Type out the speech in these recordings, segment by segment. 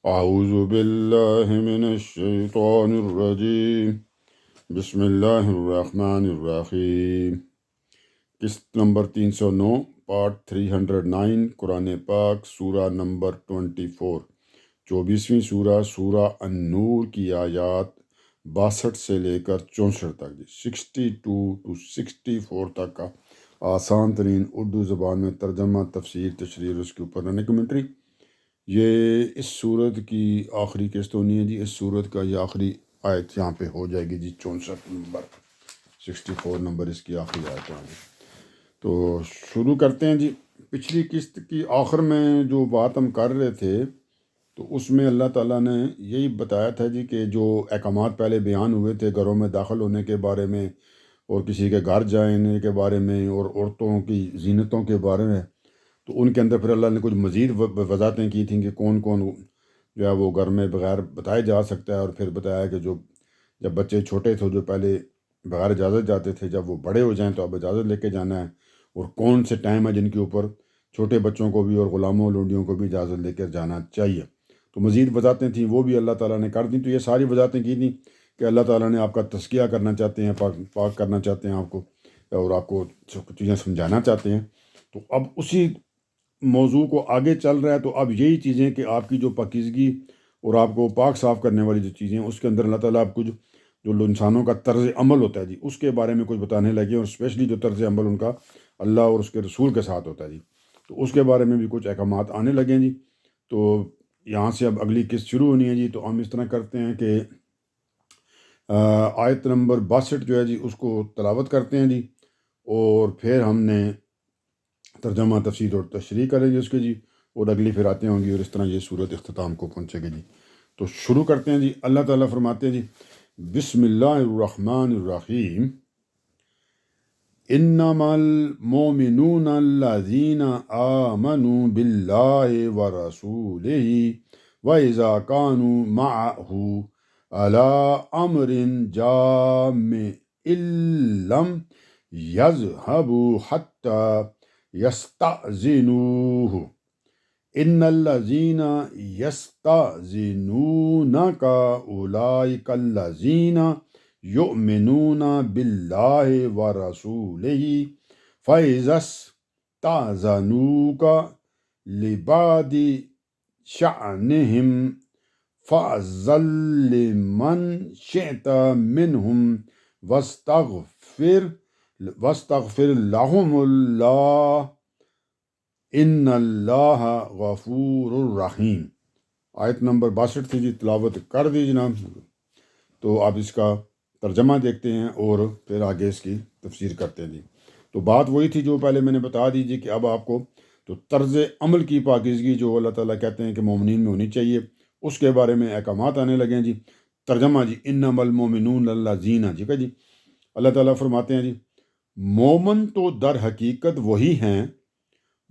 اعوذ باللہ من الشیطان الرجیم بسم اللہ الرحمن الرحیم۔ قسط نمبر 309 پارٹ 309 قرآن پاک سورہ نمبر 24، 24ویں سورہ النور کی آیات 62 سے لے کر 64 تک، 62 to 64 تک کا آسان ترین اردو زبان میں ترجمہ، تفسیر، تشریح، اس کے اوپر رہنے کمنٹری۔ یہ اس صورت کی آخری قسط ہونی ہے جی۔ اس صورت کا یہ آخری آیت یہاں پہ ہو جائے گی جی، 64 نمبر، 64 نمبر اس کی آخری آیت ہوگی۔ تو شروع کرتے ہیں جی۔ پچھلی قسط کی آخر میں جو بات ہم کر رہے تھے تو اس میں اللہ تعالیٰ نے یہی بتایا تھا جی کہ جو احکامات پہلے بیان ہوئے تھے گھروں میں داخل ہونے کے بارے میں، اور کسی کے گھر جانے کے بارے میں، اور عورتوں کی زینتوں کے بارے میں، تو ان کے اندر پھر اللہ نے کچھ مزید وضاحتیں کی تھیں کہ کون کون جو ہے وہ گھر میں بغیر بتائے جا سکتا ہے، اور پھر بتایا کہ جو جب بچے چھوٹے تھے جو پہلے بغیر اجازت جاتے تھے، جب وہ بڑے ہو جائیں تو اب اجازت لے کے جانا ہے، اور کون سے ٹائم ہے جن کے اوپر چھوٹے بچوں کو بھی اور غلاموں لونڈیوں کو بھی اجازت لے کر جانا چاہیے۔ تو مزید وضاحتیں تھیں، وہ بھی اللہ تعالیٰ نے کر دیں۔ تو یہ ساری وضاحتیں کی تھیں کہ اللہ تعالیٰ نے آپ کا تزکیہ کرنا چاہتے ہیں، پاک کرنا چاہتے ہیں آپ کو، اور آپ کو چیزیں سمجھانا چاہتے ہیں۔ تو اب اسی موضوع کو آگے چل رہا ہے، تو اب یہی چیزیں کہ آپ کی جو پاکیزگی اور آپ کو پاک صاف کرنے والی جو چیزیں ہیں، اس کے اندر اللہ تعالیٰ آپ کو جو انسانوں کا طرز عمل ہوتا ہے جی، اس کے بارے میں کچھ بتانے لگے، اور اسپیشلی جو طرز عمل ان کا اللہ اور اس کے رسول کے ساتھ ہوتا ہے جی، تو اس کے بارے میں بھی کچھ احکامات آنے لگے جی۔ تو یہاں سے اب اگلی قسط شروع ہونی ہے جی۔ تو ہم اس طرح کرتے ہیں کہ آیت نمبر 62 جو ہے جی اس کو تلاوت کرتے ہیں جی، اور پھر ہم نے ترجمہ، تفسیر اور تشریح کریں گے اس کے جی، اور اگلی پھر آتے ہوں گی، اور اس طرح یہ صورت اختتام کو پہنچے گی جی۔ تو شروع کرتے ہیں جی۔ اللہ تعالیٰ فرماتے ہیں جی، بسم اللہ الرحمن الرحیم، انما المؤمنون الذین آمنوا باللہ ورسولہ وَإِذَا كَانُوا مَعَهُ عَلَىٰ أَمْرٍ جَامِعٍ لَّمْ يَذْهَبُوا حَتَّىٰ يَسْتَأْذِنُوهُ إِنَّ الَّذِينَ يَسْتَأْذِنُونَكَ أُولَٰئِكَ الَّذِينَ يُؤْمِنُونَ بِاللَّهِ وَرَسُولِهِ فَإِذَا اسْتَأْذَنُوكَ لِبَعْضِ شأنهم فأذن لمن شئت منهم واستغفر لهم الله ان اللہ غفور الرحیم۔ آیت نمبر 62 تھی جی، تلاوت کر دی جناب۔ تو آپ اس کا ترجمہ دیکھتے ہیں اور پھر آگے اس کی تفسیر کرتے ہیں جی۔ تو بات وہی تھی جو پہلے میں نے بتا دی جی، کہ اب آپ کو تو طرز عمل کی پاکیزگی جو اللہ تعالیٰ کہتے ہیں کہ مومنین میں ہونی چاہیے، اس کے بارے میں احکامات آنے لگے ہیں جی۔ ترجمہ جی، انما المؤمنون الذین، ٹھیک ہے جی۔ اللہ تعالیٰ فرماتے ہیں جی، مومن تو در حقیقت وہی ہیں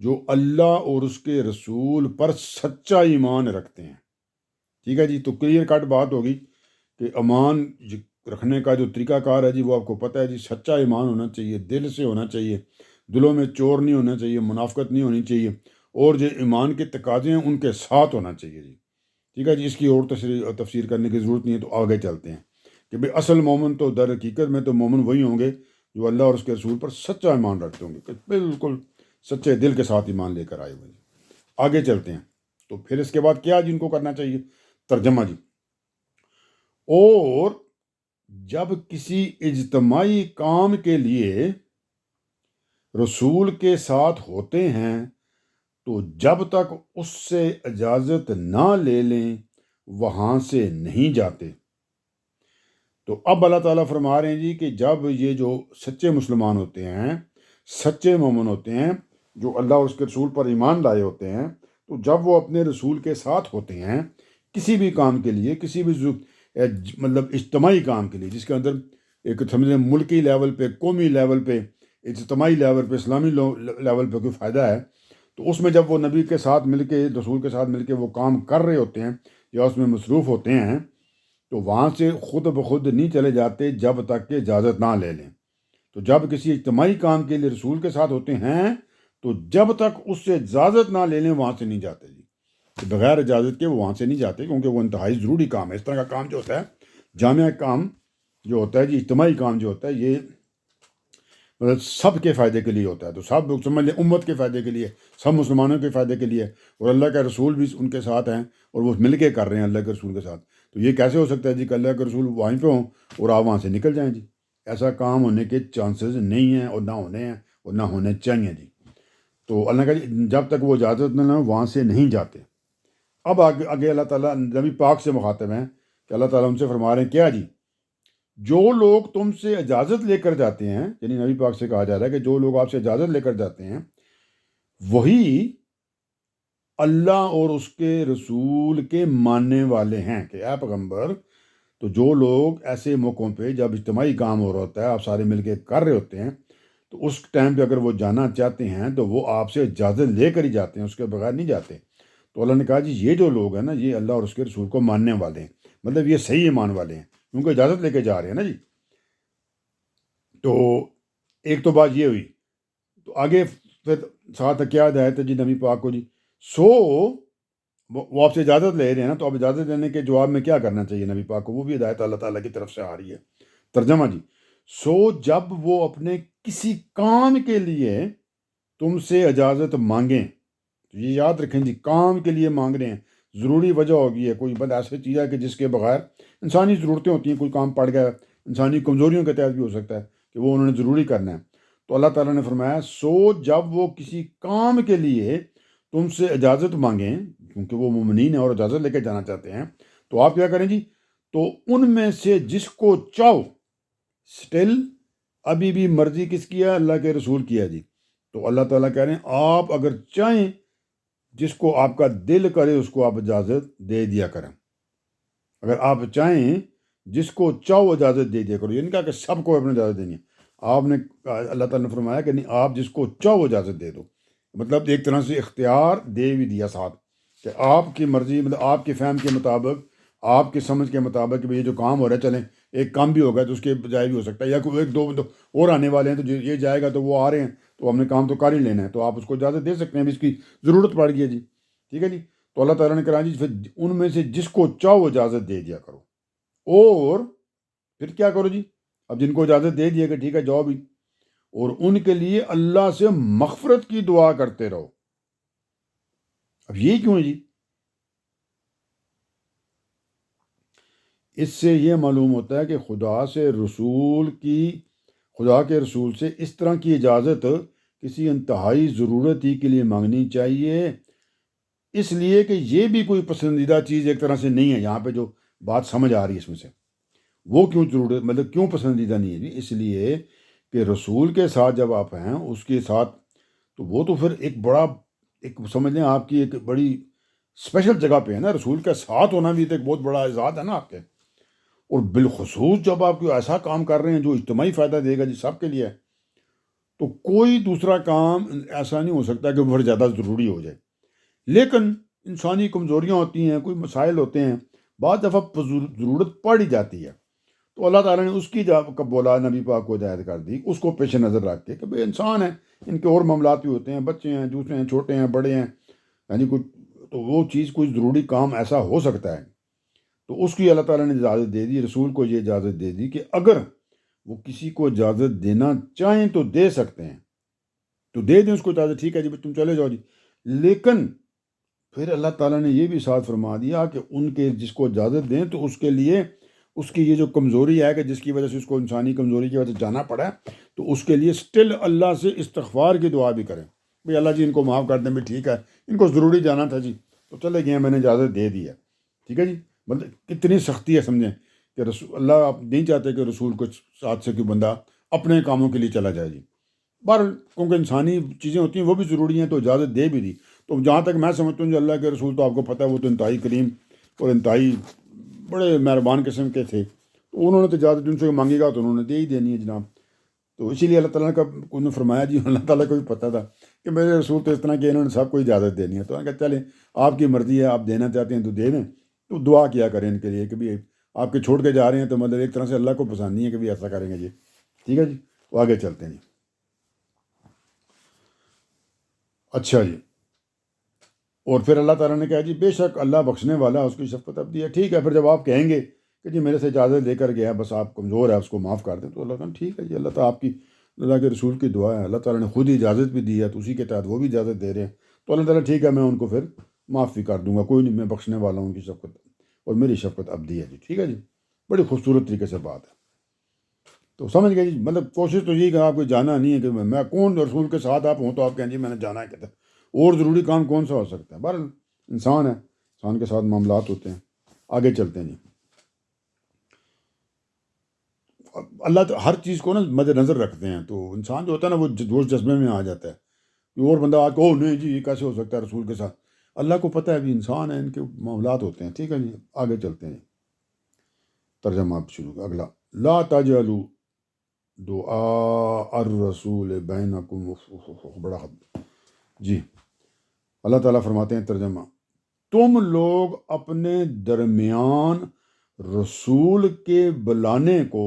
جو اللہ اور اس کے رسول پر سچا ایمان رکھتے ہیں، ٹھیک ہے جی۔ تو کلیئر کٹ بات ہوگی کہ ایمان رکھنے کا جو طریقہ کار ہے جی، وہ آپ کو پتہ ہے جی۔ سچا ایمان ہونا چاہیے، دل سے ہونا چاہیے، دلوں میں چور نہیں ہونا چاہیے، منافقت نہیں ہونی چاہیے، اور جو ایمان کے تقاضے ہیں ان کے ساتھ ہونا چاہیے جی، ٹھیک ہے جی۔ اس کی اور تفسیر کرنے کی ضرورت نہیں ہے۔ تو آگے چلتے ہیں کہ بھئی اصل مومن تو در حقیقت میں تو مومن وہی ہوں گے جو اللہ اور اس کے رسول پر سچا ایمان رکھتے ہوں گے، کہ بالکل سچے دل کے ساتھ ایمان لے کر آئے ہوئے۔ آگے چلتے ہیں۔ تو پھر اس کے بعد کیا جن کو کرنا چاہیے؟ ترجمہ جی، اور جب کسی اجتماعی کام کے لیے رسول کے ساتھ ہوتے ہیں تو جب تک اس سے اجازت نہ لے لیں وہاں سے نہیں جاتے۔ تو اب اللہ تعالیٰ فرما رہے ہیں جی کہ جب یہ جو سچے مسلمان ہوتے ہیں، سچے مومن ہوتے ہیں، جو اللہ اور اس کے رسول پر ایمان لائے ہوتے ہیں، تو جب وہ اپنے رسول کے ساتھ ہوتے ہیں کسی بھی کام کے لیے، کسی بھی مطلب اجتماعی کام کے لیے، جس کے اندر ایک سمجھیں ملکی لیول پہ، قومی لیول پہ، اجتماعی لیول پہ، اسلامی لیول پہ کوئی فائدہ ہے، تو اس میں جب وہ نبی کے ساتھ مل کے، رسول کے ساتھ مل کے وہ کام کر رہے ہوتے ہیں یا اس میں مصروف ہوتے ہیں، تو وہاں سے خود بخود نہیں چلے جاتے جب تک کہ اجازت نہ لے لیں۔ تو جب کسی اجتماعی کام کے لیے رسول کے ساتھ ہوتے ہیں تو جب تک اس سے اجازت نہ لے لیں وہاں سے نہیں جاتے جی۔ کہ بغیر اجازت کے وہ وہاں سے نہیں جاتے، کیونکہ وہ انتہائی ضروری کام ہے۔ اس طرح کا کام جو ہوتا ہے، جامعہ کام جو ہوتا ہے جی، اجتماعی کام جو ہوتا ہے، یہ مطلب سب کے فائدے کے لیے ہوتا ہے، تو سب لوگ سمجھ لیں امت کے فائدے کے لیے، سب مسلمانوں کے فائدے کے لیے، اور اللہ کا رسول بھی ان کے ساتھ ہیں اور وہ مل کے کر رہے ہیں اللہ کے رسول کے ساتھ۔ تو یہ کیسے ہو سکتا ہے جی کہ اللہ کے رسول وہیں پہ ہوں اور آپ وہاں سے نکل جائیں جی؟ ایسا کام ہونے کے چانسز نہیں ہیں، اور نہ ہونے ہیں اور نہ ہونے چاہیے جی۔ تو اللہ کا جب تک وہ اجازت نہ لیں وہاں سے نہیں جاتے۔ اب آگے اللہ تعالیٰ نبی پاک سے مخاطب ہیں کہ اللہ تعالیٰ ان سے فرما رہے ہیں کیا جی، جو لوگ تم سے اجازت لے کر جاتے ہیں، یعنی نبی پاک سے کہا جا رہا ہے کہ جو لوگ آپ سے اجازت لے کر جاتے ہیں وہی اللہ اور اس کے رسول کے ماننے والے ہیں کہ اے پیغمبر، تو جو لوگ ایسے موقعوں پہ جب اجتماعی کام ہو رہا ہوتا ہے، آپ سارے مل کے کر رہے ہوتے ہیں، تو اس ٹائم پہ اگر وہ جانا چاہتے ہیں تو وہ آپ سے اجازت لے کر ہی جاتے ہیں، اس کے بغیر نہیں جاتے۔ تو اللہ نے کہا جی یہ جو لوگ ہیں نا، یہ اللہ اور اس کے رسول کو ماننے والے ہیں، مطلب یہ صحیح ایمان والے ہیں، کیونکہ اجازت لے کے جا رہے ہیں نا جی۔ تو ایک تو بات یہ ہوئی، تو آگے پھر ساتھ کیا ہدایت ہے جی نبی پاک کو جی، سو وہ آپ سے اجازت لے رہے ہیں نا، تو اب اجازت لینے کے جواب میں کیا کرنا چاہیے نبی پاک کو، وہ بھی ہدایت اللہ تعالیٰ کی طرف سے آ رہی ہے۔ ترجمہ جی، سو جب وہ اپنے کسی کام کے لیے تم سے اجازت مانگیں، تو یہ یاد رکھیں جی، کام کے لیے مانگ رہے ہیں، ضروری وجہ ہوگی ہے، کوئی بند ایسی چیز ہے کہ جس کے بغیر انسانی ضرورتیں ہوتی ہیں، کوئی کام پڑ گیا انسانی کمزوریوں کے تحت بھی ہو سکتا ہے کہ وہ انہوں نے ضروری کرنا ہے، تو اللہ تعالیٰ نے فرمایا سو جب وہ کسی کام کے لیے تم سے اجازت مانگیں، کیونکہ وہ مومنین ہیں اور اجازت لے کے جانا چاہتے ہیں، تو آپ کیا کریں جی، تو ان میں سے جس کو چاہو، سٹل ابھی بھی مرضی کس کی ہے؟ اللہ کے رسول کی ہے جی۔ تو اللہ تعالیٰ کہہ رہے ہیں آپ اگر چاہیں جس کو آپ کا دل کرے اس کو آپ اجازت دے دیا کریں، اگر آپ چاہیں جس کو چاہو اجازت دے دیا کرو، یہ نہیں کہا کہ سب کو اپنے اجازت دینی ہے، آپ نے اللہ تعالیٰ نے فرمایا کہ نہیں، آپ جس کو چاہو اجازت دے دو، مطلب ایک طرح سے اختیار دے بھی دیا ساتھ کہ آپ کی مرضی، مطلب آپ کے فہم کے مطابق، آپ کی سمجھ کے مطابق کہ یہ جو کام ہو رہا ہے، چلیں ایک کام بھی ہوگا تو اس کے بجائے بھی ہو سکتا ہے، یا کوئی ایک دو اور آنے والے ہیں تو یہ جائے گا تو وہ آ رہے ہیں تو ہم نے کام تو کر ہی لینا ہے، تو آپ اس کو اجازت دے سکتے ہیں، ابھی اس کی ضرورت پڑ گئی ہے جی، ٹھیک ہے جی۔ تو اللہ تعالیٰ نے کہا جی پھر ان میں سے جس کو چاہو اجازت دے دیا کرو، اور پھر کیا کرو جی، اب جن کو اجازت دے دیا کہ ٹھیک ہے جاؤ بھی، اور ان کے لیے اللہ سے مغفرت کی دعا کرتے رہو۔ اب یہ کیوں ہے جی؟ اس سے یہ معلوم ہوتا ہے کہ خدا کے رسول سے اس طرح کی اجازت کسی انتہائی ضرورت ہی کے لیے مانگنی چاہیے، اس لیے کہ یہ بھی کوئی پسندیدہ چیز ایک طرح سے نہیں ہے۔ یہاں پہ جو بات سمجھ آ رہی ہے اس میں سے، وہ کیوں ضرورت، مطلب کیوں پسندیدہ نہیں ہے جی؟ اس لیے کہ رسول کے ساتھ جب آپ ہیں اس کے ساتھ، تو وہ تو پھر ایک سمجھ لیں آپ کی ایک بڑی اسپیشل جگہ پہ ہے نا، رسول کے ساتھ ہونا بھی تو ایک بہت بڑا اعزاز ہے نا آپ کے، اور بالخصوص جب آپ کوئی ایسا کام کر رہے ہیں جو اجتماعی فائدہ دے گا جی سب کے لیے، تو کوئی دوسرا کام ایسا نہیں ہو سکتا کہ بہت زیادہ ضروری ہو جائے۔ لیکن انسانی کمزوریاں ہوتی ہیں، کوئی مسائل ہوتے ہیں، بعض دفعہ ضرورت پڑ ہی جاتی ہے، تو اللہ تعالیٰ نے اس کی بولا نبی پاک کو ہدایت کر دی، اس کو پیش نظر رکھ کے کہ بھئی انسان ہیں، ان کے اور معاملات بھی ہوتے ہیں، بچے ہیں، دوسرے ہیں، چھوٹے ہیں، بڑے ہیں، یعنی کچھ تو وہ چیز کوئی ضروری کام ایسا ہو سکتا ہے، تو اس کی اللہ تعالیٰ نے اجازت دے دی، رسول کو یہ اجازت دے دی کہ اگر وہ کسی کو اجازت دینا چاہیں تو دے سکتے ہیں، تو دے دیں اس کو اجازت، ٹھیک ہے جی تم چلے جاؤ جی۔ لیکن پھر اللہ تعالیٰ نے یہ بھی ساتھ فرما دیا کہ ان کے جس کو اجازت دیں تو اس کے لیے اس کی یہ جو کمزوری ہے کہ جس کی وجہ سے اس کو انسانی کمزوری کی وجہ سے جانا پڑا ہے، تو اس کے لیے سٹل اللہ سے استغفار کی دعا بھی کریں، بھئی اللہ جی ان کو معاف کر دیں، بھی ٹھیک ہے ان کو ضروری جانا تھا جی تو چلے گئے، میں نے اجازت دے دی ہے، ٹھیک ہے جی۔ مطلب کتنی سختی ہے سمجھیں کہ اللہ آپ نہیں چاہتے کہ رسول کو ساتھ سے کوئی بندہ اپنے کاموں کے لیے چلا جائے جی، کیونکہ انسانی چیزیں ہوتی ہیں وہ بھی ضروری ہیں، تو اجازت دے بھی دی۔ تو جہاں تک میں سمجھتا ہوں جو اللہ کے رسول تو آپ کو پتہ ہے وہ تو انتہائی کریم اور انتہائی بڑے مہربان قسم کے تھے، تو انہوں نے تو اجازت جن سے مانگے گا تو انہوں نے دے ہی دینی ہے جناب۔ تو اسی لیے اللہ تعالیٰ کا انہوں نے فرمایا جی، اللہ تعالیٰ کو بھی پتہ تھا کہ میرے رسول تو اس طرح کہ انہوں نے سب کو اجازت دینی ہے، تو انہوں نے کہا چلیں آپ کی مرضی ہے، آپ دینا چاہتے ہیں تو دے دیں، تو دعا کیا کریں ان کے لیے کہ بھی آپ کے چھوڑ کے جا رہے ہیں، تو مطلب ایک طرح سے اللہ کو پسند نہیں ہے کہ بھی ایسا کریں گے جی، ٹھیک ہے جی۔ تو آگے چلتے ہیں جی۔ اچھا جی، اور پھر اللہ تعالیٰ نے کہا جی بے شک اللہ بخشنے والا ہے، اس کی شفقت ابدی ہے. ٹھیک ہے، پھر جب آپ کہیں گے کہ جی میرے سے اجازت لے کر گیا بس آپ کمزور ہے اس کو معاف کر دیں، تو اللہ تعالیٰ ٹھیک ہے جی، اللہ تعالیٰ آپ کی، اللہ کے رسول کی دعا ہے، اللہ تعالیٰ نے خود ہی اجازت بھی دی ہے تو اسی کے تحت وہ بھی اجازت دے رہے ہیں، تو اللہ تعالیٰ ٹھیک ہے میں ان کو پھر معاف بھی کر دوں گا، کوئی نہیں، میں بخشنے والا ہوں، ان کی شفقت اور میری شفقت ابدی ہے جی. ٹھیک ہے جی، بڑی خوبصورت طریقے سے بات ہے. تو سمجھ گئے جی، مطلب کوشش تو یہی کہ آپ کو جانا نہیں ہے کہ میں کون رسول کے ساتھ آپ ہوں تو آپ کہیں جی میں نے جانا ہے کہتے ہیں، اور ضروری کام کون سا ہو سکتا ہے. بہرحال انسان ہے، انسان کے ساتھ معاملات ہوتے ہیں. آگے چلتے ہیں جی. اللہ تو ہر چیز کو نا مد نظر رکھتے ہیں، تو انسان جو ہوتا ہے نا وہ جوش جذبے میں آ جاتا ہے کہ اور بندہ آ کے او نہیں جی یہ کیسے ہو سکتا ہے رسول کے ساتھ. اللہ کو پتہ ہے ابھی انسان ہے، ان کے معاملات ہوتے ہیں. ٹھیک ہے جی، آگے چلتے ہیں. ترجمہ آپ شروع اگلا. لا تجعلوا دعاء الرسول بینکم، بڑا خط جی. اللہ تعالیٰ فرماتے ہیں ترجمہ، تم لوگ اپنے درمیان رسول کے بلانے کو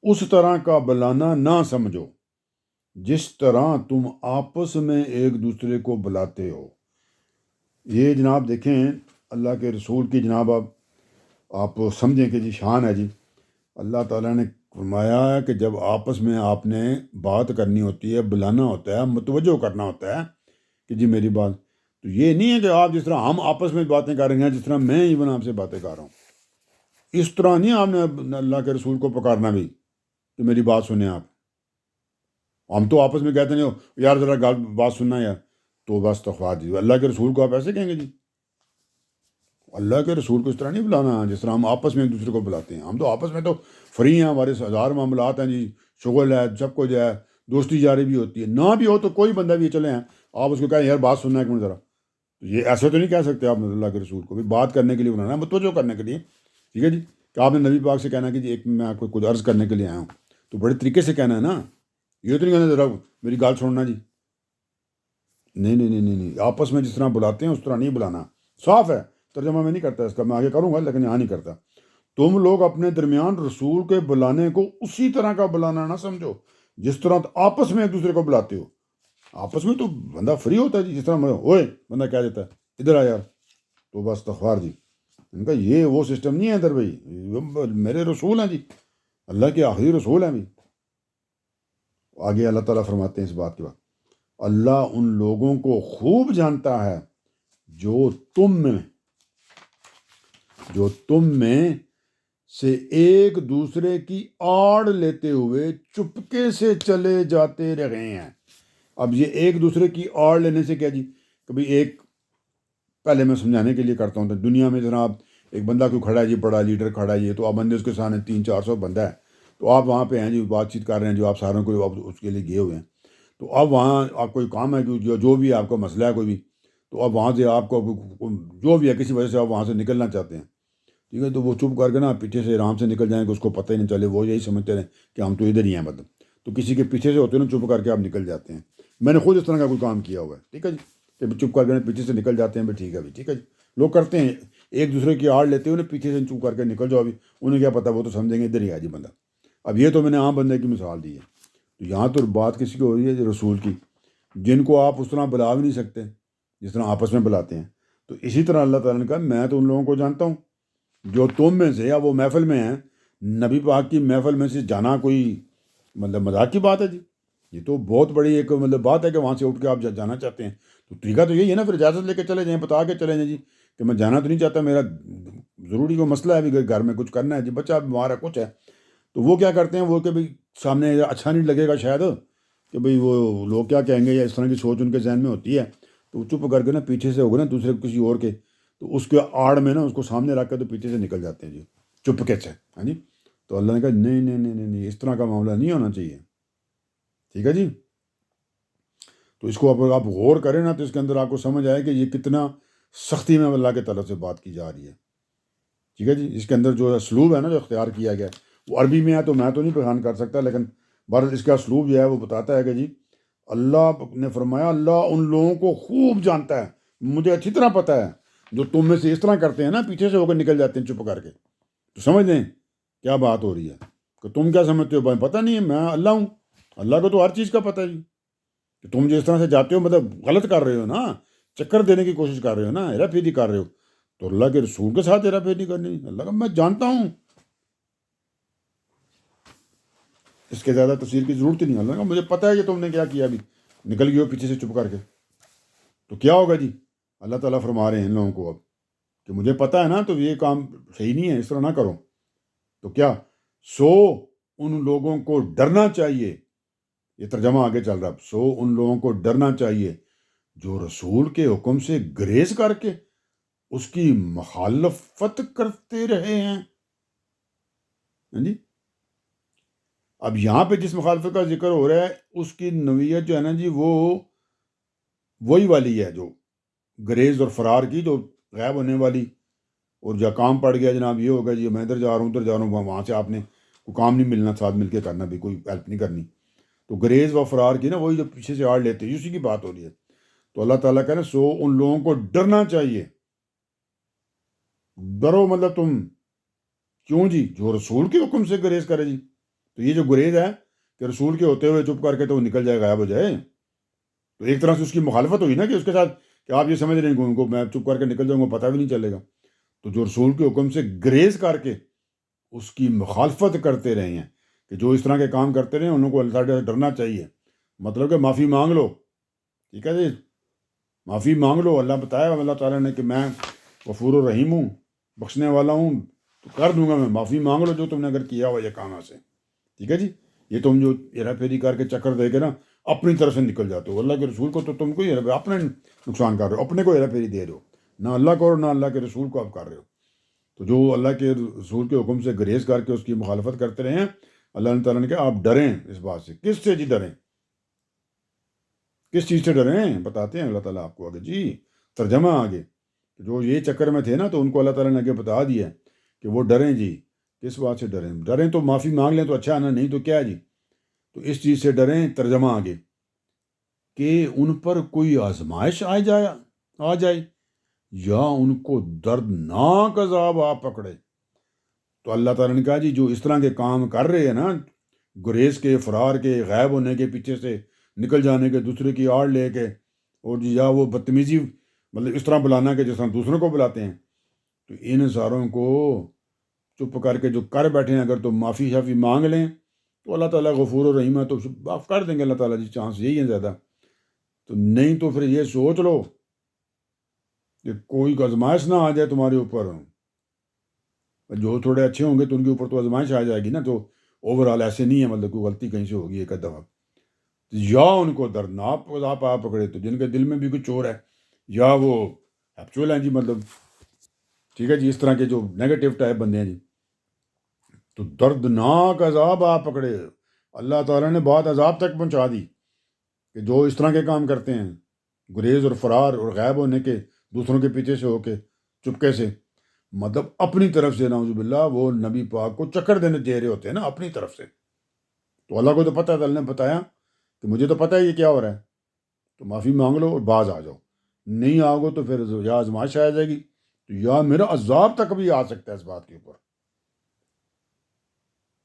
اس طرح کا بلانا نہ سمجھو جس طرح تم آپس میں ایک دوسرے کو بلاتے ہو. یہ جناب دیکھیں اللہ کے رسول کی جناب آپ سمجھیں کہ جی شان ہے جی. اللہ تعالیٰ نے فرمایا ہے کہ جب آپس میں آپ نے بات کرنی ہوتی ہے، بلانا ہوتا ہے، متوجہ کرنا ہوتا ہے کہ جی میری بات، تو یہ نہیں ہے کہ آپ جس طرح ہم آپس میں باتیں کر رہے ہیں جس طرح میں ایون آپ سے باتیں کر رہا ہوں، اس طرح نہیں آپ نے اللہ کے رسول کو پکارنا بھی کہ میری بات سنیں آپ. ہم تو آپس میں کہتے ہیں یار ذرا بات سننا یار، تو بس تخوا جی. اللہ کے رسول کو آپ ایسے کہیں گے جی؟ اللہ کے رسول کو اس طرح نہیں بلانا جس طرح ہم آپس میں ایک دوسرے کو بلاتے ہیں. ہم تو آپس میں تو فری ہیں، ہمارے ہزار معاملات ہیں جی، شغل ہے، سب کچھ ہے، دوستی جاری بھی ہوتی ہے، نہ بھی ہو تو کوئی بندہ بھی چلے ہیں آپ اس کو کہیں یار بات سننا ہے کہ ذرا، تو یہ ایسے تو نہیں کہہ سکتے آپ نے اللہ کے رسول کو بھی بات کرنے کے لیے بنانا ہے، متوجہ کرنے کے لیے. ٹھیک ہے جی، کہ آپ نے نبی پاک سے کہنا کہ جی ایک میں آپ کو کچھ عرض کرنے کے لیے آیا ہوں، تو بڑے طریقے سے کہنا ہے نا. یہ تو نہیں کہنا ذرا میری گال چھوڑنا جی، نہیں نہیں نہیں نہیں نہیں، آپس میں جس طرح بلاتے ہیں اس طرح نہیں بلانا. صاف ہے، ترجمہ میں نہیں کرتا اس کا، میں آگے کروں گا لیکن یہاں نہیں کرتا. تم لوگ اپنے درمیان رسول کے بلانے کو اسی طرح کا بلانا نہ سمجھو جس طرح آپس میں ایک دوسرے کو بلاتے ہو. آپس میں تو بندہ فری ہوتا ہے جی، جس طرح اوئے بندہ کہہ دیتا ہے ادھر آ یار، تو بس تخوار جی. ان کا یہ وہ سسٹم نہیں ہے ادھر بھائی، میرے رسول ہیں جی، اللہ کے آخری رسول ہیں بھی. آگے اللہ تعالیٰ فرماتے ہیں اس بات کے بعد، اللہ ان لوگوں کو خوب جانتا ہے جو تم میں سے ایک دوسرے کی آڑ لیتے ہوئے چپکے سے چلے جاتے رہے ہیں. اب یہ ایک دوسرے کی آڑ لینے سے کیا جی، کبھی ایک پہلے میں سمجھانے کے لیے کرتا ہوں، تو دنیا میں جناب ایک بندہ کوئی کھڑا ہے جی، بڑا لیڈر کھڑا ہے جی، تو آپ بندے اس کے سامنے 300-400 بندہ ہے، تو آپ وہاں پہ ہیں جی، بات چیت کر رہے ہیں جو آپ ساروں کو آپ اس کے لیے گئے ہوئے ہیں، تو اب وہاں آپ کوئی کام ہے جو بھی آپ کا مسئلہ ہے کوئی بھی، تو اب وہاں سے آپ کو جو بھی ہے کسی وجہ سے آپ وہاں سے نکلنا چاہتے ہیں. ٹھیک ہے، تو وہ چپ کر کے نا پیچھے سے آرام سے نکل جائیں کہ اس کو پتہ ہی نہیں چلے، وہ یہی سمجھتے رہیں کہ ہم تو ادھر ہی ہیں مطلب، تو کسی کے پیچھے سے ہوتے ہیں نا چپ کر کے آپ نکل جاتے ہیں. میں نے خود اس طرح کا کوئی کام کیا ہوا ہے. ٹھیک ہے جی، کہ چپ کر کے پیچھے سے نکل جاتے ہیں. ٹھیک ہے بھائی، ٹھیک ہے جی، لوگ کرتے ہیں ایک دوسرے کی آڑ لیتے ہوئے پیچھے سے چپ کر کے نکل جاؤ. ابھی انہیں کیا پتا، وہ تو سمجھیں گے ادھر ہی ہے جی بندہ. اب یہ تو میں نے عام بندے کی مثال دی ہے، تو یہاں تو بات کسی کی ہو رہی ہے جی رسول کی، جن کو آپ اس طرح بلا بھی نہیں سکتے جس طرح آپس میں بلاتے ہیں. تو اسی طرح اللہ تعالیٰ نے کہا میں تو ان لوگوں کو جانتا ہوں جو تم میں سے، یا وہ محفل میں ہیں، نبی پاک کی محفل میں سے جانا کوئی مطلب مذاق کی بات ہے جی، یہ تو بہت بڑی ایک مطلب بات ہے کہ وہاں سے اٹھ کے آپ جانا چاہتے ہیں. تو طریقہ تو یہی ہے نا، پھر اجازت لے کے چلے جائیں، بتا کے چلے جائیں جی کہ میں جانا تو نہیں چاہتا، میرا ضروری کوئی مسئلہ ہے، ابھی گھر میں کچھ کرنا ہے جی، بچہ بیمار ہے کچھ ہے. تو وہ کیا کرتے ہیں، وہ کہ بھائی سامنے اچھا نہیں لگے گا شاید کہ بھائی وہ لوگ کیا کہیں گے، یا اس طرح کی سوچ ان کے ذہن میں ہوتی ہے، تو وہ چپ کر کے نا پیچھے سے ہوگا نا دوسرے کسی اور کے، تو اس کے آڑ میں نا اس کو سامنے رکھ کے تو پیچھے سے نکل جاتے ہیں جی چپکے سے. ہاں جی، تو اللہ نے کہا نہیں نہیں نہیں نہیں، اس طرح کا معاملہ نہیں ہونا چاہیے. ٹھیک ہے جی، تو اس کو آپ غور کریں نا تو اس کے اندر آپ کو سمجھ آئے کہ یہ کتنا سختی میں اللہ کے طرف سے بات کی جا رہی ہے. ٹھیک ہے جی، اس کے اندر جو اسلوب ہے نا جو اختیار کیا گیا ہے وہ عربی میں ہے، تو میں تو نہیں بیان کر سکتا، لیکن بہرحال اس کا اسلوب جو ہے وہ بتاتا ہے کہ جی اللہ نے فرمایا اللہ ان لوگوں کو خوب جانتا ہے، مجھے اچھی طرح پتہ ہے جو تم میں سے اس طرح کرتے ہیں نا، پیچھے سے ہو کر نکل جاتے ہیں چپ کر کے. تو سمجھ لیں کیا بات ہو رہی ہے، کہ تم کیا سمجھتے ہو بھائی پتہ نہیں ہے، میں اللہ ہوں، اللہ کو تو ہر چیز کا پتہ ہے جی، کہ تم جس طرح سے جاتے ہو مطلب غلط کر رہے ہو نا، چکر دینے کی کوشش کر رہے ہو نا، ہیرا پھیری کر رہے ہو، تو اللہ کے رسول کے ساتھ ہیرا پھیری کرنی، اللہ کا میں جانتا ہوں، اس کے زیادہ تفسیر کی ضرورت ہی نہیں، اللہ کا مجھے پتہ ہے کہ تم نے کیا کیا، ابھی نکل گئے ہو پیچھے سے چپ کر کے، تو کیا ہوگا جی؟ اللہ تعالیٰ فرما رہے ہیں ان لوگوں کو اب کہ مجھے پتہ ہے نا، تو یہ کام صحیح نہیں ہے، اس طرح نہ کرو، تو کیا سو ان لوگوں کو ڈرنا چاہیے، یہ ترجمہ آگے چل رہا ہے، سو ان لوگوں کو ڈرنا چاہیے جو رسول کے حکم سے گریز کر کے اس کی مخالفت کرتے رہے ہیں۔ جی اب یہاں پہ جس مخالفت کا ذکر ہو رہا ہے اس کی نوعیت جو ہے نا جی، وہ وہی والی ہے جو گریز اور فرار کی، جو غائب ہونے والی، اور جہاں کام پڑ گیا جناب، یہ ہوگا جی میں ادھر جا رہا ہوں ادھر جا رہا ہوں، وہاں سے آپ نے کوئی کام نہیں ملنا، ساتھ مل کے کرنا بھی، کوئی ہیلپ نہیں کرنی، تو گریز و فرار کی نا، وہی جو پیچھے سے آڑ لیتے ہیں، اسی کی بات ہو رہی ہے۔ تو اللہ تعالیٰ کہہ رہے ہیں سو ان لوگوں کو ڈرنا چاہیے، ڈرو مطلب تم کیوں جی؟ جو رسول کے حکم سے گریز کرے جی، تو یہ جو گریز ہے کہ رسول کے ہوتے ہوئے چپ کر کے تو وہ نکل جائے، غائب ہو جائے، تو ایک طرح سے اس کی مخالفت ہوئی نا، کہ اس کے ساتھ کہ آپ یہ سمجھ رہے ہیں کہ ان کو میں چپ کر کے نکل جاؤں گا، پتہ بھی نہیں چلے گا، تو جو رسول کے حکم سے گریز کر کے اس کی مخالفت کرتے رہے ہیں، کہ جو اس طرح کے کام کرتے رہے ہیں ان کو اللہ تعالیٰ سے ڈرنا چاہیے، مطلب کہ معافی مانگ لو، ٹھیک ہے جی، معافی مانگ لو، اللہ بتایا اللہ تعالیٰ نے کہ میں غفور الرحیم ہوں، بخشنے والا ہوں، تو کر دوں گا میں، معافی مانگ لو جو تم نے اگر کیا ہوا یہ کام سے، ٹھیک ہے جی۔ یہ تم جو ہیرا پھیری کر کے چکر دے کے نا اپنی طرف سے نکل جاتے ہو، اللہ کے رسول کو تو تم کو اپنے نقصان کر رہے ہو، اپنے کو ہیرا پھیری دے رہے ہو، نہ اللہ کو اور نہ اللہ کے رسول کو آپ کر رہے ہو۔ تو جو اللہ کے رسول کے حکم سے گریز کر کے اس کی مخالفت کرتے رہے ہیں، اللہ تعالیٰ نے کہا آپ ڈریں اس بات سے، کس سے جی ڈریں؟ کس چیز سے ڈریں بتاتے ہیں اللہ تعالیٰ آپ کو آگے جی، ترجمہ آگے، جو یہ چکر میں تھے نا تو ان کو اللہ تعالیٰ نے آگے بتا دیا کہ وہ ڈریں جی، کس بات سے ڈریں؟ ڈریں تو معافی مانگ لیں تو اچھا ہے نا، نہیں تو کیا ہے جی؟ تو اس چیز سے ڈریں، ترجمہ آگے، کہ ان پر کوئی آزمائش آ جائے یا ان کو دردناک عذاب آ پکڑے۔ تو اللہ تعالیٰ نے کہا جی جو اس طرح کے کام کر رہے ہیں نا، گریز کے، فرار کے، غائب ہونے کے، پیچھے سے نکل جانے کے، دوسرے کی آڑ لے کے، اور جی یا وہ بدتمیزی مطلب اس طرح بلانا کہ جس طرح دوسروں کو بلاتے ہیں، تو ان ساروں کو چپ کر کے جو کر بیٹھے ہیں، اگر تو معافی شافی مانگ لیں تو اللہ تعالیٰ غفور و رحیم ہے، تو معاف کر دیں گے اللہ تعالیٰ جی، چانس یہی ہے زیادہ، تو نہیں تو پھر یہ سوچ لو کہ کوئی آزمائش نہ آ جائے تمہارے اوپر، جو تھوڑے اچھے ہوں گے تو ان کے اوپر تو آزمائش آ جائے گی نا، تو اوور آل ایسے نہیں ہے، مطلب کوئی غلطی کہیں سے ہوگی ایک دفعہ، یا ان کو دردناک عذاب آ پکڑے، تو جن کے دل میں بھی کچھ چور ہے یا وہ ایکچوئل ہیں جی، مطلب ٹھیک ہے جی، اس طرح کے جو نیگیٹو ٹائپ بندے ہیں جی، تو دردناک عذاب آ پکڑے، اللہ تعالیٰ نے بات عذاب تک پہنچا دی کہ جو اس طرح کے کام کرتے ہیں، گریز اور فرار اور غائب ہونے کے، دوسروں کے پیچھے سے ہو کے چپکے سے، مطلب اپنی طرف سے نعوذ باللہ وہ نبی پاک کو چکر دینے دے رہے ہوتے ہیں نا اپنی طرف سے، تو اللہ کو تو پتہ ہے، اللہ نے بتایا کہ مجھے تو پتہ ہے یہ کیا ہو رہا ہے، تو معافی مانگ لو اور باز آ جاؤ، نہیں آؤ گے تو پھر یا آزمائش آ جائے گی، تو یا میرا عذاب تک بھی آ سکتا ہے اس بات کے اوپر،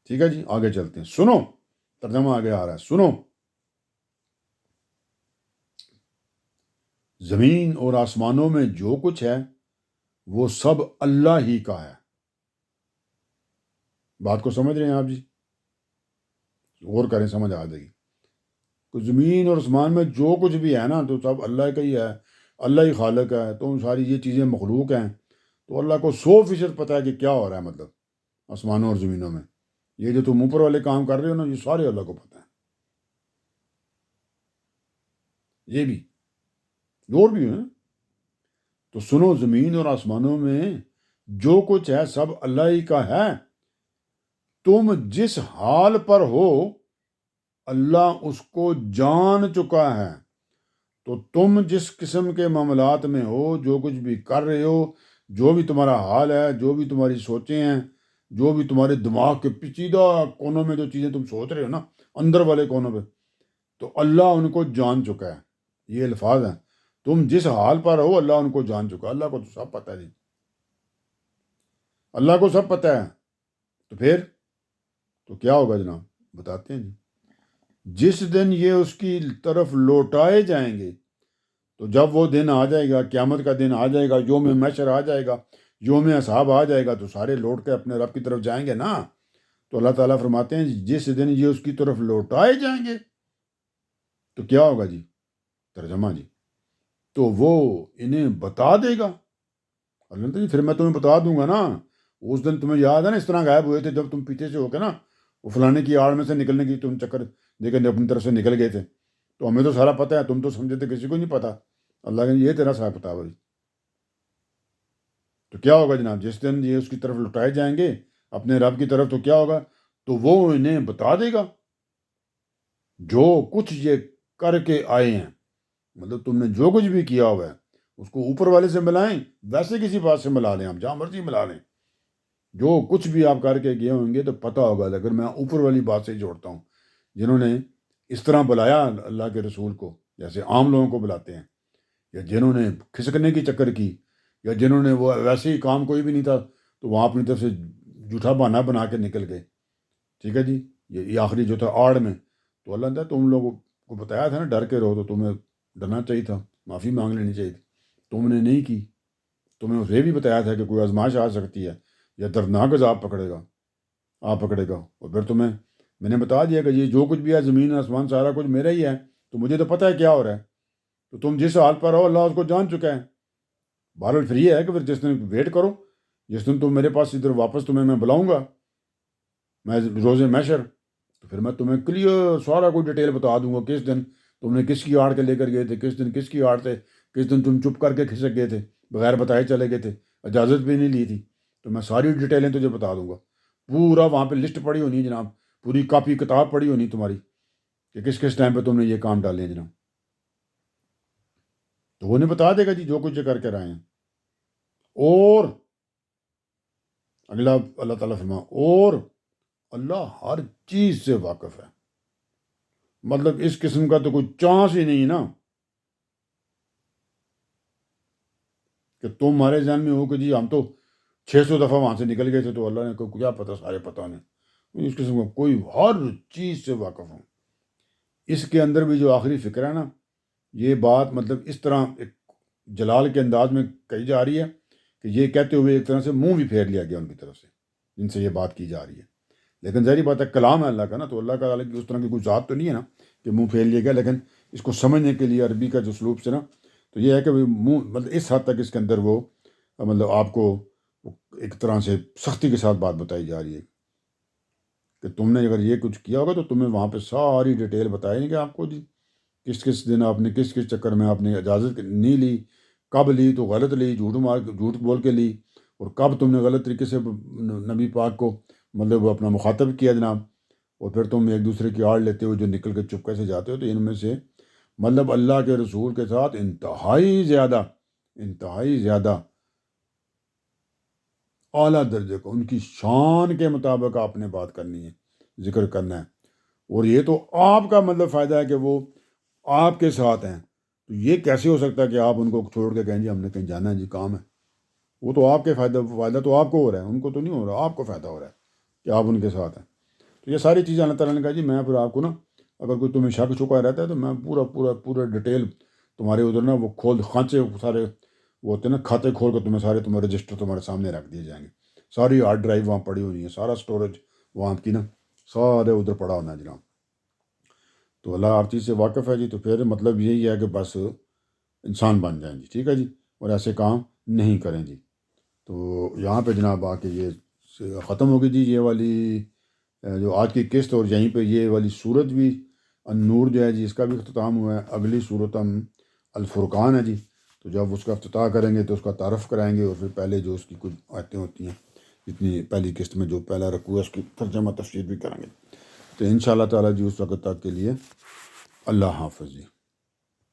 ٹھیک ہے جی۔ آگے چلتے ہیں، سنو، ترجمہ آگے آ رہا ہے، سنو، زمین اور آسمانوں میں جو کچھ ہے وہ سب اللہ ہی کا ہے، بات کو سمجھ رہے ہیں آپ جی؟ غور کریں، سمجھ آ جائے گی، تو زمین اور آسمان میں جو کچھ بھی ہے نا تو سب اللہ کا ہی ہے، اللہ ہی خالق ہے، تو ساری یہ چیزیں مخلوق ہیں، تو اللہ کو 100% پتہ ہے کہ کیا ہو رہا ہے، مطلب آسمانوں اور زمینوں میں، یہ جو تم اوپر والے کام کر رہے ہو نا، یہ سارے اللہ کو پتہ ہے، یہ بھی اور بھی ہیں، تو سنو، زمین اور آسمانوں میں جو کچھ ہے سب اللہ ہی کا ہے، تم جس حال پر ہو اللہ اس کو جان چکا ہے، تو تم جس قسم کے معاملات میں ہو، جو کچھ بھی کر رہے ہو، جو بھی تمہارا حال ہے، جو بھی تمہاری سوچیں ہیں، جو بھی تمہارے دماغ کے پیچیدہ کونوں میں جو چیزیں تم سوچ رہے ہو نا، اندر والے کونوں پہ، تو اللہ ان کو جان چکا ہے، یہ الفاظ ہیں، تم جس حال پر ہو اللہ ان کو جان چکا ہے، اللہ کو تو سب پتہ ہے جی، اللہ کو سب پتہ ہے، تو پھر تو کیا ہوگا جناب، بتاتے ہیں جی، جس دن یہ اس کی طرف لوٹائے جائیں گے تو جب وہ دن آ جائے گا، قیامت کا دن آ جائے گا، یوم محشر آ جائے گا، یوم حساب آ جائے گا، تو سارے لوٹ کے اپنے رب کی طرف جائیں گے نا۔ تو اللہ تعالیٰ فرماتے ہیں جس دن یہ اس کی طرف لوٹائے جائیں گے تو کیا ہوگا جی؟ ترجمہ جی، تو وہ انہیں بتا دے گا۔ اللہ جی پھر میں تمہیں بتا دوں گا نا۔ اس دن تمہیں یاد ہے نا اس طرح غائب ہوئے تھے جب تم پیچھے سے ہو کے نا وہ فلانے کی آڑ میں سے نکلنے کی تم چکر دیکھیں اپنی طرف سے نکل گئے تھے، تو ہمیں تو سارا پتہ ہے، تم تو سمجھے تھے کسی کو نہیں پتا۔ اللہ کہ یہ تیرا سارا پتا بھائی۔ تو کیا ہوگا جناب جس دن یہ اس کی طرف لٹائے جائیں گے اپنے رب کی طرف، تو کیا ہوگا؟ تو وہ انہیں بتا دے گا جو کچھ یہ کر کے آئے ہیں، مطلب تم نے جو کچھ بھی کیا ہوا ہے اس کو اوپر والے سے ملائیں، ویسے کسی بات سے ملا لیں، آپ جہاں مرضی ملا لیں، جو کچھ بھی آپ کر کے گئے ہوں گے تو پتہ ہوگا۔ لیکن میں اوپر والی بات سے ہی جوڑتا ہوں، جنہوں نے اس طرح بلایا اللہ کے رسول کو جیسے عام لوگوں کو بلاتے ہیں، یا جنہوں نے کھسکنے کی چکر کی، یا جنہوں نے وہ ویسے ہی کام کوئی بھی نہیں تھا تو وہاں اپنی طرف سے جھوٹا بہانہ بنا کے نکل گئے، ٹھیک ہے جی، یہ آخری جو تھا آڑ میں۔ تو اللہ نے تم لوگوں کو بتایا تھا نا ڈر کے رہو، تو تمہیں ڈرنا چاہیے تھا، معافی مانگ لینی چاہیے تھی، تم نے نہیں کی۔ تمہیں یہ بھی بتایا تھا کہ کوئی آزمائش آ سکتی ہے یا دردناک عذاب پکڑے گا، اور پھر تمہیں میں نے بتا دیا کہ یہ جو کچھ بھی ہے زمین آسمان سارا کچھ میرا ہی ہے، تو مجھے تو پتہ ہے کیا ہو رہا ہے، تو تم جس حال پر ہو اللہ اس کو جان چکا ہے۔ بہرحال پھر یہ ہے کہ پھر جس دن ویٹ کرو، جس دن تم میرے پاس ادھر واپس تمہیں میں بلاؤں گا، میں روز محشر، تو پھر میں تمہیں کلیئر سارا کوئی ڈیٹیل بتا دوں گا، کس دن تم نے کس کی آڑ کے لے کر گئے تھے، کس دن کس کی آڑ تھے، کس دن تم چپ کر کے کھسک گئے تھے، بغیر بتائے چلے گئے تھے، اجازت بھی نہیں لی تھی، تو میں ساری ڈیٹیلیں تجھے بتا دوں گا۔ پورا وہاں پہ لسٹ پڑی ہونی ہے جناب، پوری کاپی کتاب پڑی ہونی تمہاری کہ کس کس ٹائم پہ تم نے یہ کام ڈالے ہیں جناب۔ تو وہ نہیں بتا دے گا جی جو کچھ کر کے رہے ہیں۔ اور اگلا اللہ تعالیٰ فرما اور اللہ ہر چیز سے واقف ہے، مطلب اس قسم کا تو کوئی چانس ہی نہیں نا کہ تمہارے ذہن میں ہو کہ جی ہم تو 600 دفعہ وہاں سے نکل گئے تھے تو اللہ نے کو کیا پتہ، سارے پتہ نہیں، اس قسم کا کوئی ہر چیز سے واقف ہوں۔ اس کے اندر بھی جو آخری فکر ہے نا، یہ بات مطلب اس طرح ایک جلال کے انداز میں کہی جا رہی ہے کہ یہ کہتے ہوئے ایک طرح سے منہ بھی پھیر لیا گیا ان کی طرف سے جن سے یہ بات کی جا رہی ہے، لیکن ظاہری بات ہے کلام ہے اللہ کا نا، تو اللہ کا کی اس طرح کی کوئی ذات تو نہیں ہے نا کہ منہ پھیر لیا گیا، لیکن اس کو سمجھنے کے لیے عربی کا جو اسلوب سے نا تو یہ ہے کہ منہ مطلب اس حد تک اس کے اندر وہ مطلب آپ کو ایک طرح سے سختی کے ساتھ بات بتائی جا رہی ہے کہ تم نے اگر یہ کچھ کیا ہوگا تو تمہیں وہاں پہ ساری ڈیٹیل بتائیں گے آپ کو جی، کس کس دن آپ نے کس کس چکر میں آپ نے اجازت نہیں لی، کب لی تو غلط لی، جھوٹ بول کے لی، اور کب تم نے غلط طریقے سے نبی پاک کو مطلب وہ اپنا مخاطب کیا جناب، اور پھر تم ایک دوسرے کی آڑ لیتے ہو جو نکل کے چپکے سے جاتے ہو۔ تو ان میں سے مطلب اللہ کے رسول کے ساتھ انتہائی زیادہ اعلیٰ درجے کو ان کی شان کے مطابق آپ نے بات کرنی ہے، ذکر کرنا ہے، اور یہ تو آپ کا مطلب فائدہ ہے کہ وہ آپ کے ساتھ ہیں، تو یہ کیسے ہو سکتا ہے کہ آپ ان کو چھوڑ کے کہیں جی ہم نے کہیں جانا ہے جی کام ہے؟ وہ تو آپ کے فائدہ تو آپ کو ہو رہا ہے، ان کو تو نہیں ہو رہا، آپ کو فائدہ ہو رہا ہے کہ آپ ان کے ساتھ ہیں۔ تو یہ ساری چیزیں اللہ تعالیٰ نے کہا جی میں پھر آپ کو نا اگر کوئی تمہیں شک چھپا رہتا ہے تو میں پورا ڈیٹیل تمہارے ادھر نا وہ کھول خانچے سارے وہ ہوتے ہیں نا کھاتے کھول کے تمہیں سارے تمہارے رجسٹر تمہارے سامنے رکھ دیے جائیں گے، ساری ہارڈ ڈرائیو وہاں پڑی ہونی ہے، سارا اسٹوریج وہاں آپ کی نا سارے ادھر پڑا ہونا ہے جناب۔ تو اللہ ہر چیز سے واقف ہے جی، تو پھر مطلب یہی ہے کہ بس انسان بن جائیں جی، ٹھیک ہے جی، اور ایسے کام نہیں کریں جی۔ تو یہاں پہ جناب آ کے یہ ختم ہوگی جی یہ والی جو آج کی قسط، اور یہیں پہ یہ والی صورت بھی النور جو ہے جی اس کا بھی اختتام ہوا ہے۔ اگلی صورت ہم الفرقان ہے جی، تو جب اس کا افتتاح کریں گے تو اس کا تعارف کرائیں گے، اور پھر پہلے جو اس کی کچھ آیتیں ہوتی ہیں جتنی پہلی قسط میں جو پہلا رکوع ہے اس کی ترجمہ تفسیر بھی کریں گے۔ تو انشاءاللہ تعالیٰ جی اس وقت تک کے لیے اللہ حافظ جی۔